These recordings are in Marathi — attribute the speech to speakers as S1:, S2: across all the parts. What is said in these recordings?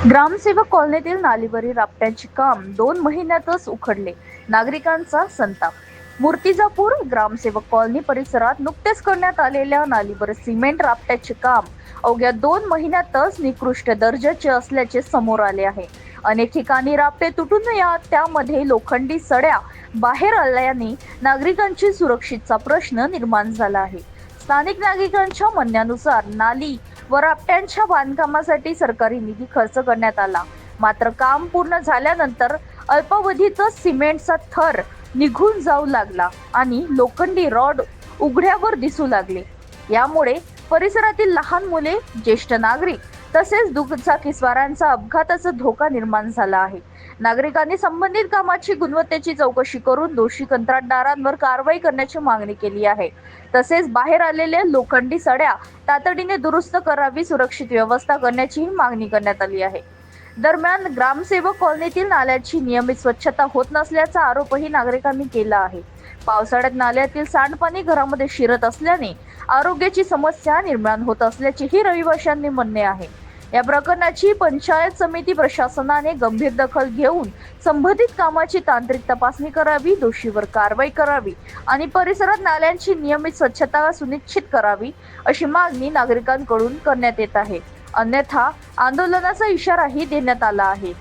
S1: ग्रामसेवक कॉलनीतील नालीवरील राफ्ट्याचे काम 2 महिन्यातच उखडले. नागरिकांचा संताप. मूर्तिजापूर ग्रामसेवक कॉलनी परिसरात नुकतेच करण्यात आलेल्या नालीवर सिमेंट राफ्ट्याचे काम अवघ्या 2 महिन्यातच निकृष्ट दर्जाचे असल्याचे समोर आले आहे. अनेक ठिकाणी राफ्टे तुटून त्यामध्ये लोखंडी सळ्या बाहेर आल्याने नागरिकांची सुरक्षेचा प्रश्न निर्माण झाला आहे. स्थानिक नागरिकांच्या म्हणण्यानुसार नाली व राफ्ट्यांच्या बांधकामासाठी सरकारी निधी खर्च करण्यात आला, मात्र काम पूर्ण झाल्यानंतर अल्पावधीतच सिमेंटचा थर निघून जाऊ लागला आणि लोखंडी रॉड उघड्यावर दिसू लागले. यामुळे परिसरातील लहान मुले, ज्येष्ठ नागरिक तसेच दुचाकीस्वारांचा अपघाताचा धोका निर्माण झाला आहे. नागरिकांनी संबंधित कामाची गुणवत्तेची चौकशी करून दोषी कंत्राटदारांवर कारवाई करण्याची मागणी केली आहे. तसेच बाहेर आलेल्या लोखंडी सळ्या तातडीने दुरुस्त करावी, सुरक्षित व्यवस्था करण्याचीही मागणी करण्यात आली आहे. दरम्यान ग्रामसेवक कॉलनीतील नाल्याची नियमित स्वच्छता होत नसल्याचा आरोपही नागरिकांनी केला आहे. पावसाळ्यात नाल्यातील सांडपाणी घरामध्ये शिरत असल्याने आरोग्याची समस्या निर्माण होत असल्याचेही रहिवाशांनी म्हणणे आहे. या प्रकरणाची पंचायत समिती प्रशासनाने गंभीर दखल घेऊन संबंधित कामाची तांत्रिक तपासणी करावी, दोषीवर कारवाई करावी आणि परिसरात नाल्यांची नियमित स्वच्छता सुनिश्चित करावी, अशी मागणी नागरिकांकडून करण्यात येत आहे. अन्यथा आंदोलनाचा इशाराही देण्यात आला आहे.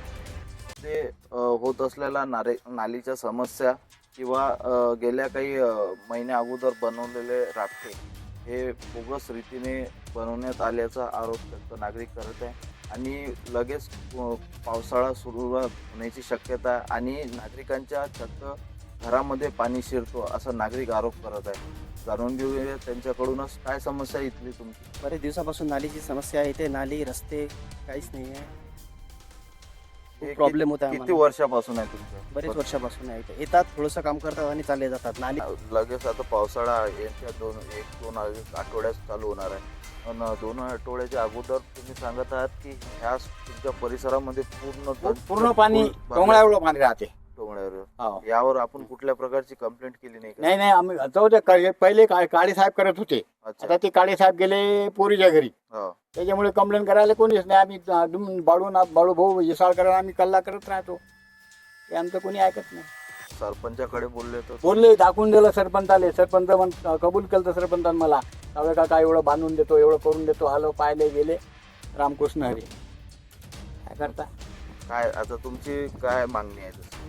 S2: ते होत असलेल्या नालीच्या समस्या किंवा गेल्या काही महिन्या अगोदर बनवलेले राफ्टे हे बोगस रीतीने बनवण्यात आल्याचा आरोप नागरिक करत आहे आणि लगेच पावसाळा सुरुवात होण्याची शक्यता आणि नागरिकांच्या चक्क घरामध्ये पाणी शिरतो असा नागरिक आरोप करत आहे. जाणून घेऊया त्यांच्याकडूनच काय समस्या इथली तुमची.
S3: बरेच दिवसापासून नालीची समस्या आहे. इथे नाली, रस्ते काहीच नाही आहे. प्रॉब्लेम होता.
S2: किती वर्षापासून आहे तुमचं?
S3: बरेच वर्षापासून आहे. इथे येतात, थोडंसं काम करतात आणि चालले जातात. नाली
S2: लगेच आता पावसाळा यांच्या दोन आठवड्यात चालू होणार आहे आणि 2 आठवड्याच्या अगोदर तुम्ही सांगत आहात की ह्या तुमच्या परिसरामध्ये
S4: पूर्ण पाणी टोंगळ्या एवढं पाणी राहते.
S2: टोंगळ्यावर यावर आपण कुठल्या प्रकारची कंप्लेंट केली नाही का?
S4: नाही आम्ही जाऊ दे. पहिले काळे साहेब करत होते. आता ते काळे साहेब गेले पोरीच्या घरी. त्याच्यामुळे कंप्लेंट करायला कोणीच नाही. आम्ही बाळू भाऊ येसाळ करायला आम्ही कल्ला करत राहतो. ते आमचं कोणी ऐकत नाही.
S2: सरपंचाकडे
S4: बोलले, दाखवून दिलं सरपंचाले. सरपंच कबूल केलं तर सरपंचानं मला कावे काका एवढं बांधून देतो, एवढं करून देतो. आलो, पाहिले, गेले. रामकृष्ण हरी. काय करता?
S2: काय आता तुमची काय मागणी आहे?